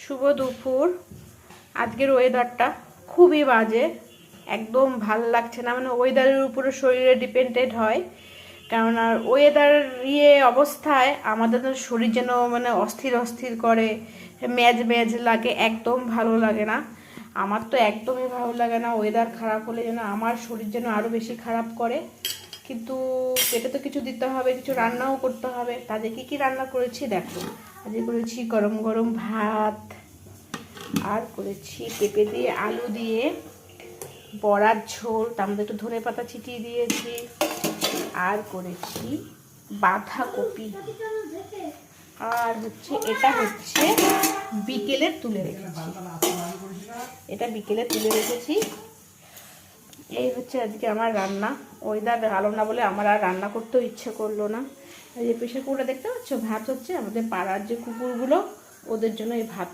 শুভ দুপুর। আজকের ওয়েদারটা খুবই বাজে, একদম ভাল লাগছে না। মানে ওয়েদারের উপরে শরীরে ডিপেন্ডেড হয়, কেননা ওয়েদার অবস্থায় আমাদের শরীর যেন মানে অস্থির অস্থির করে, ম্যাজ ম্যাজ লাগে, একদম ভালো লাগে না। আমার তো একদমই ভালো লাগে না। ওয়েদার খারাপ হলে যেন আমার শরীর যেন আরও বেশি খারাপ করে। কিন্তু পেটে তো কিছু দিতে হবে, কিছু রান্নাও করতে হবে। তাদের কী কী রান্না করেছি দেখো। আজকে করেছি গরম গরম ভাত, আর করেছি পেঁপে দিয়ে আলু দিয়ে বড়ার ঝোল, তার মধ্যে একটু ধনেপাতা ছিটিয়ে দিয়েছি। আর করেছি বাঁধাকপি। আর এটা হচ্ছে বিকেলে তুলে রেখেছি, তুলে রেখেছি। এই হচ্ছে আজকে আমার রান্না। ওয়েদার ভালো না বলে আমার আর রান্না করতেও ইচ্ছে করলো না। এই যে প্রেশার কুকারটা দেখতে পাচ্ছ, ভাত হচ্ছে। আমাদের পাড়ার যে কুকুরগুলো, ওদের জন্য এই ভাত